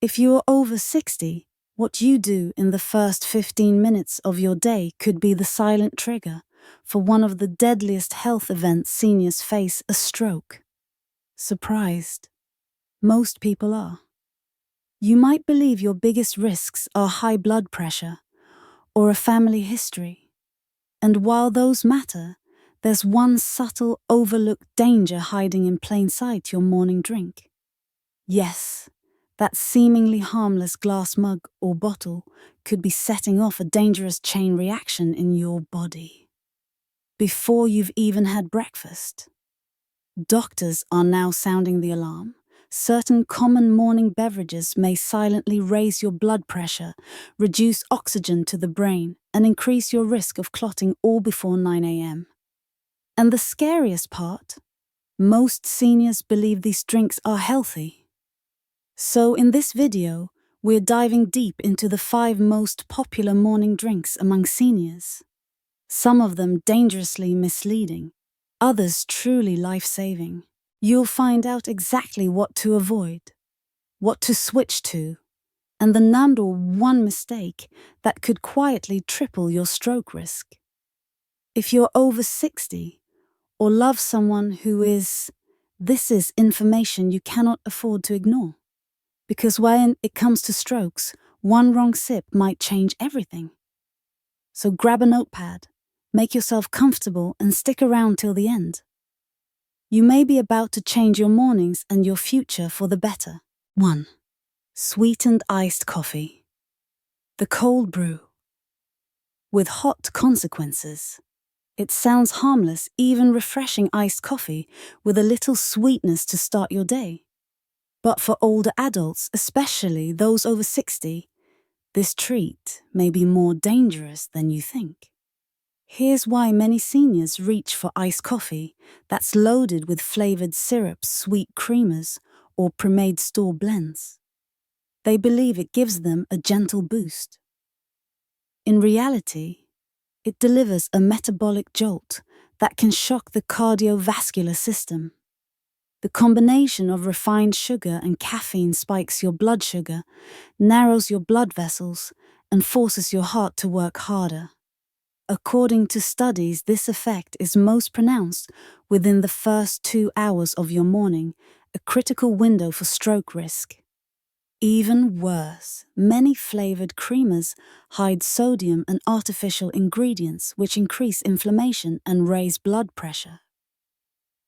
If you are over 60, what you do in the first 15 minutes of your day could be the silent trigger for one of the deadliest health events seniors face, a stroke. Surprised? Most people are. You might believe your biggest risks are high blood pressure or a family history. And while those matter, there's one subtle, overlooked danger hiding in plain sight: your morning drink. Yes, that seemingly harmless glass mug or bottle could be setting off a dangerous chain reaction in your body before you've even had breakfast. Doctors are now sounding the alarm. Certain common morning beverages may silently raise your blood pressure, reduce oxygen to the brain, and increase your risk of clotting all before 9 a.m. And the scariest part, most seniors believe these drinks are healthy. So in this video, we're diving deep into the 5 most popular morning drinks among seniors. Some of them dangerously misleading, others truly life-saving. You'll find out exactly what to avoid, what to switch to, and the number one mistake that could quietly triple your stroke risk. If you're over 60 or love someone who is, this is information you cannot afford to ignore. Because when it comes to strokes, one wrong sip might change everything. So grab a notepad, make yourself comfortable, and stick around till the end. You may be about to change your mornings and your future for the better. 1. Sweetened iced coffee. The cold brew. With hot consequences. It sounds harmless, even refreshing iced coffee with a little sweetness to start your day. But for older adults, especially those over 60, this treat may be more dangerous than you think. Here's why many seniors reach for iced coffee that's loaded with flavored syrups, sweet creamers, or pre-made store blends. They believe it gives them a gentle boost. In reality, it delivers a metabolic jolt that can shock the cardiovascular system. The combination of refined sugar and caffeine spikes your blood sugar, narrows your blood vessels, and forces your heart to work harder. According to studies, this effect is most pronounced within the first 2 hours of your morning, a critical window for stroke risk. Even worse, many flavored creamers hide sodium and artificial ingredients which increase inflammation and raise blood pressure.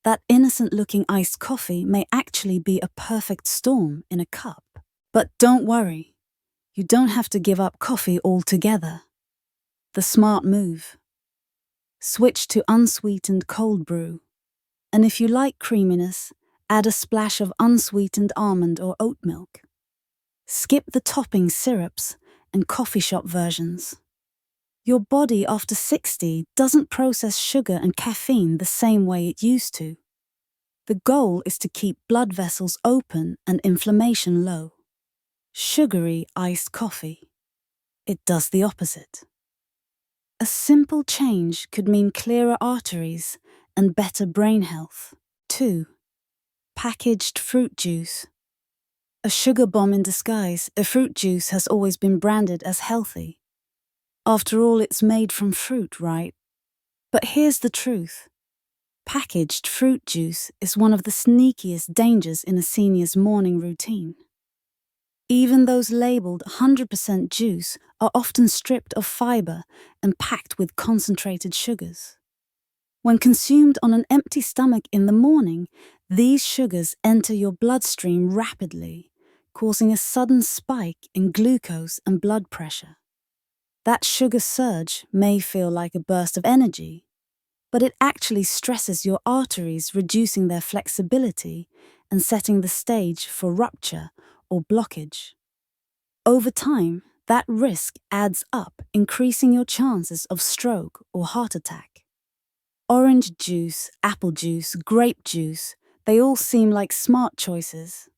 That innocent-looking iced coffee may actually be a perfect storm in a cup. But don't worry, you don't have to give up coffee altogether. The smart move. Switch to unsweetened cold brew. And if you like creaminess, add a splash of unsweetened almond or oat milk. Skip the topping syrups and coffee shop versions. Your body after 60 doesn't process sugar and caffeine the same way it used to. The goal is to keep blood vessels open and inflammation low. Sugary iced coffee. It does the opposite. A simple change could mean clearer arteries and better brain health. 2. Packaged fruit juice. A sugar bomb in disguise, a fruit juice has always been branded as healthy. After all, it's made from fruit, right? But here's the truth. Packaged fruit juice is one of the sneakiest dangers in a senior's morning routine. Even those labeled 100% juice are often stripped of fiber and packed with concentrated sugars. When consumed on an empty stomach in the morning, these sugars enter your bloodstream rapidly, causing a sudden spike in glucose and blood pressure. That sugar surge may feel like a burst of energy, but it actually stresses your arteries, reducing their flexibility and setting the stage for rupture or blockage. Over time, that risk adds up, increasing your chances of stroke or heart attack. Orange juice, apple juice, grape juice, they all seem like smart choices.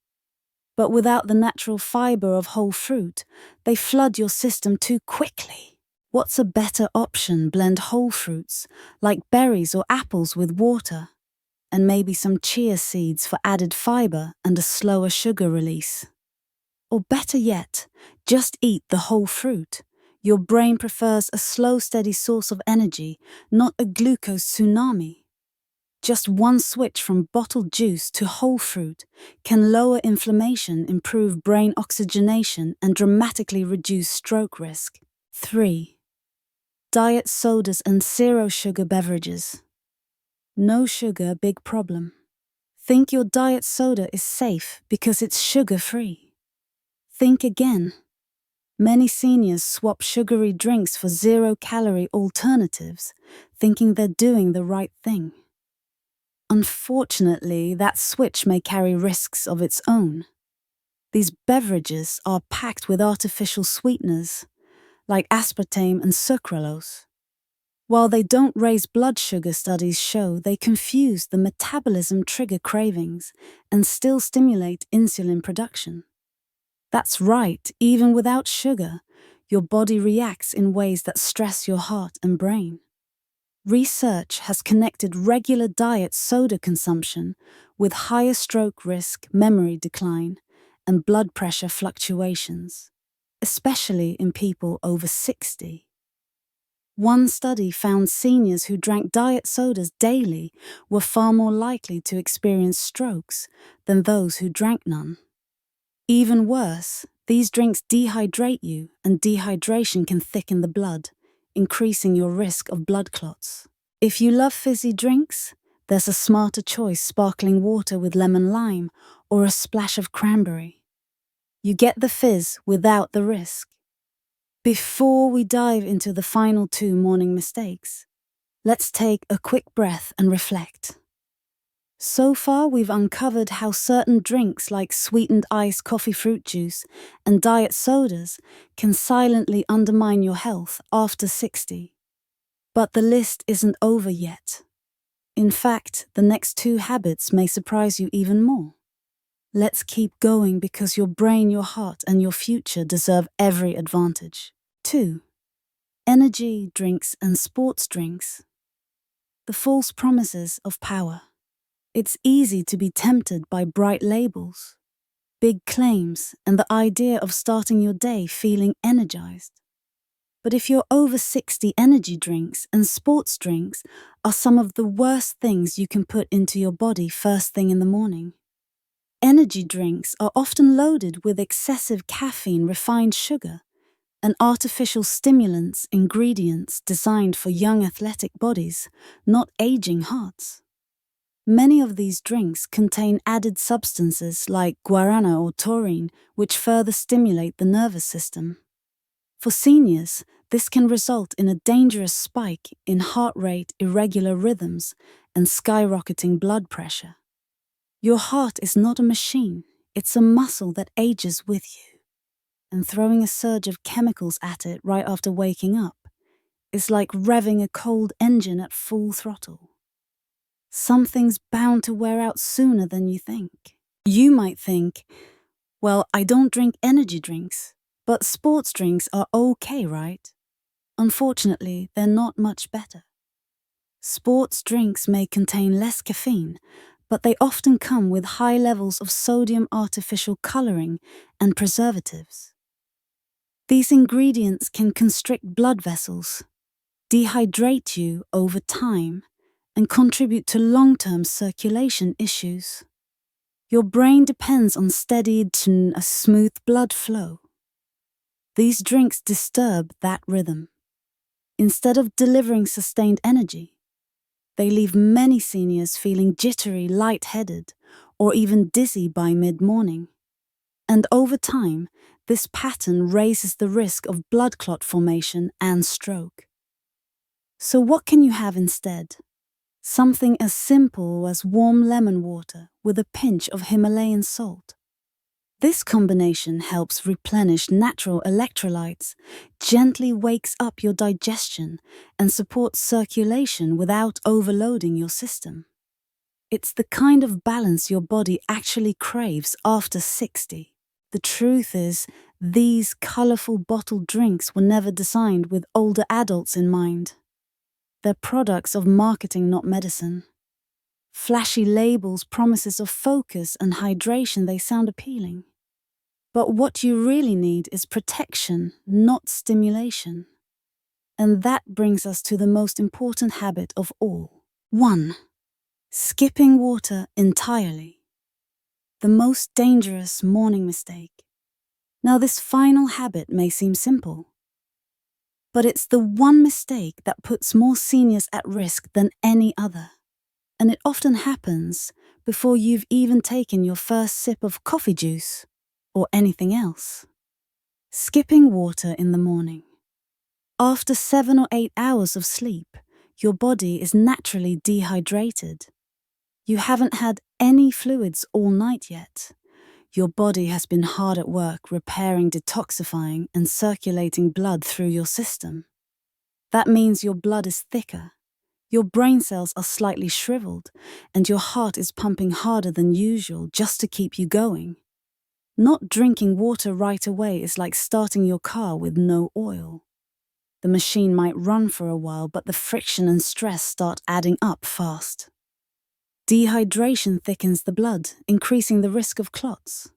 But without the natural fiber of whole fruit, they flood your system too quickly. What's a better option? Blend whole fruits, like berries or apples, with water, and maybe some chia seeds for added fiber and a slower sugar release. Or better yet, just eat the whole fruit. Your brain prefers a slow, steady source of energy, not a glucose tsunami. Just one switch from bottled juice to whole fruit can lower inflammation, improve brain oxygenation, and dramatically reduce stroke risk. 3. Diet sodas and zero-sugar beverages. No sugar, big problem. Think your diet soda is safe because it's sugar-free. Think again. Many seniors swap sugary drinks for zero-calorie alternatives, thinking they're doing the right thing. Unfortunately, that switch may carry risks of its own. These beverages are packed with artificial sweeteners, like aspartame and sucralose. While they don't raise blood sugar, studies show they confuse the metabolism, trigger cravings, and still stimulate insulin production. That's right, even without sugar, your body reacts in ways that stress your heart and brain. Research has connected regular diet soda consumption with higher stroke risk, memory decline, and blood pressure fluctuations, especially in people over 60. One study found seniors who drank diet sodas daily were far more likely to experience strokes than those who drank none. Even worse, these drinks dehydrate you, and dehydration can thicken the blood, increasing your risk of blood clots. If you love fizzy drinks, there's a smarter choice: sparkling water with lemon lime or a splash of cranberry. You get the fizz without the risk. Before we dive into the final 2 morning mistakes, let's take a quick breath and reflect. So far, we've uncovered how certain drinks like sweetened iced coffee, fruit juice, and diet sodas can silently undermine your health after 60. But the list isn't over yet. In fact, the next 2 habits may surprise you even more. Let's keep going because your brain, your heart, and your future deserve every advantage. 2. Energy drinks and sports drinks. The false promises of power. It's easy to be tempted by bright labels, big claims, and the idea of starting your day feeling energized. But if you're over 60, energy drinks and sports drinks are some of the worst things you can put into your body first thing in the morning. Energy drinks are often loaded with excessive caffeine, refined sugar, and artificial stimulants, ingredients designed for young athletic bodies, not aging hearts. Many of these drinks contain added substances like guarana or taurine, which further stimulate the nervous system. For seniors, this can result in a dangerous spike in heart rate, irregular rhythms, and skyrocketing blood pressure. Your heart is not a machine, it's a muscle that ages with you. And throwing a surge of chemicals at it right after waking up is like revving a cold engine at full throttle. Something's bound to wear out sooner than you think. You might think, well, I don't drink energy drinks, but sports drinks are okay, right? Unfortunately, they're not much better. Sports drinks may contain less caffeine, but they often come with high levels of sodium, artificial coloring, and preservatives. These ingredients can constrict blood vessels, dehydrate you over time, and contribute to long-term circulation issues. Your brain depends on steadied to a smooth blood flow. These drinks disturb that rhythm. Instead of delivering sustained energy, they leave many seniors feeling jittery, lightheaded, or even dizzy by mid-morning. And over time, this pattern raises the risk of blood clot formation and stroke. So what can you have instead? Something as simple as warm lemon water with a pinch of Himalayan salt. This combination helps replenish natural electrolytes, gently wakes up your digestion, and supports circulation without overloading your system. It's the kind of balance your body actually craves after 60. The truth is, these colorful bottled drinks were never designed with older adults in mind. They're products of marketing, not medicine. Flashy labels, promises of focus and hydration, they sound appealing. But what you really need is protection, not stimulation. And that brings us to the most important habit of all. 1. Skipping water entirely. The most dangerous morning mistake. Now, this final habit may seem simple, but it's the one mistake that puts more seniors at risk than any other. And it often happens before you've even taken your first sip of coffee juice or anything else. Skipping water in the morning. After 7 or 8 hours of sleep, your body is naturally dehydrated. You haven't had any fluids all night yet. Your body has been hard at work repairing, detoxifying, and circulating blood through your system. That means your blood is thicker, your brain cells are slightly shriveled, and your heart is pumping harder than usual just to keep you going. Not drinking water right away is like starting your car with no oil. The machine might run for a while, but the friction and stress start adding up fast. Dehydration thickens the blood, increasing the risk of clots.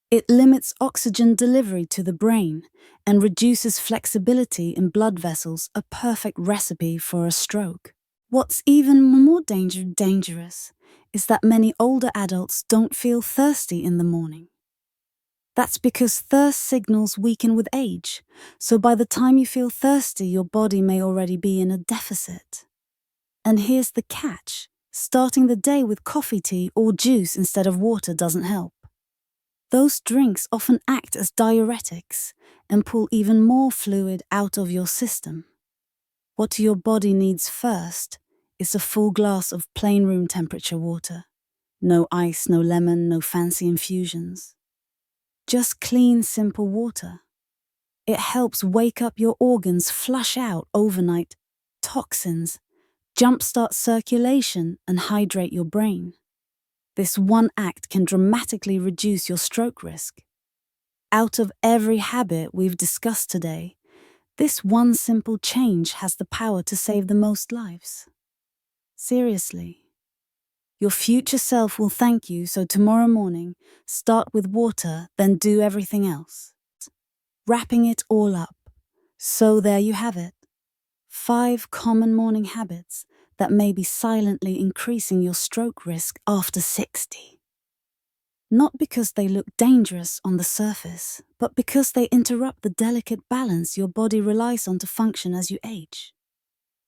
It limits oxygen delivery to the brain and reduces flexibility in blood vessels, a perfect recipe for a stroke. What's even more dangerous is that many older adults don't feel thirsty in the morning. That's because thirst signals weaken with age, so by the time you feel thirsty, your body may already be in a deficit. And here's the catch: starting the day with coffee, tea, or juice instead of water doesn't help. Those drinks often act as diuretics and pull even more fluid out of your system. What your body needs first is a full glass of plain room temperature water. No ice, no lemon, no fancy infusions. Just clean, simple water. It helps wake up your organs, flush out overnight toxins, jumpstart circulation, and hydrate your brain. This one act can dramatically reduce your stroke risk. Out of every habit we've discussed today, this one simple change has the power to save the most lives. Seriously. Your future self will thank you, so tomorrow morning, start with water, then do everything else. Wrapping it all up. So there you have it. 5 common morning habits that may be silently increasing your stroke risk after 60. Not because they look dangerous on the surface, but because they interrupt the delicate balance your body relies on to function as you age.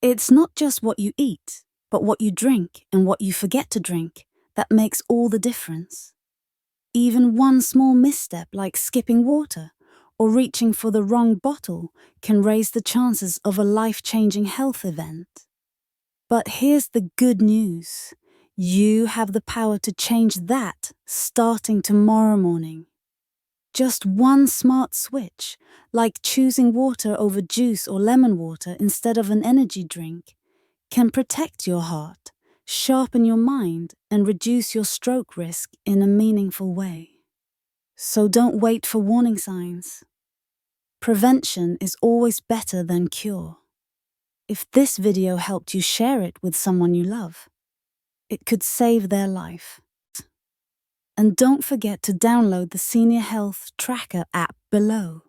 It's not just what you eat, but what you drink and what you forget to drink that makes all the difference. Even one small misstep like skipping water or reaching for the wrong bottle can raise the chances of a life-changing health event. But here's the good news. You have the power to change that starting tomorrow morning. Just one smart switch, like choosing water over juice or lemon water instead of an energy drink, can protect your heart, sharpen your mind, and reduce your stroke risk in a meaningful way. So don't wait for warning signs. Prevention is always better than cure. If this video helped you, share it with someone you love. It could save their life. And don't forget to download the Senior Health Tracker app below.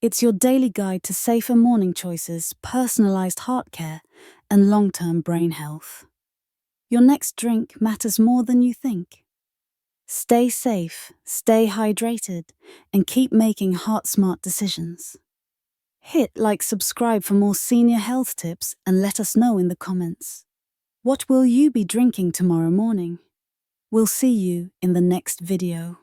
It's your daily guide to safer morning choices, personalized heart care, and long-term brain health. Your next drink matters more than you think. Stay safe, stay hydrated, and keep making heart-smart decisions. Hit like, subscribe for more senior health tips, and let us know in the comments. What will you be drinking tomorrow morning? We'll see you in the next video.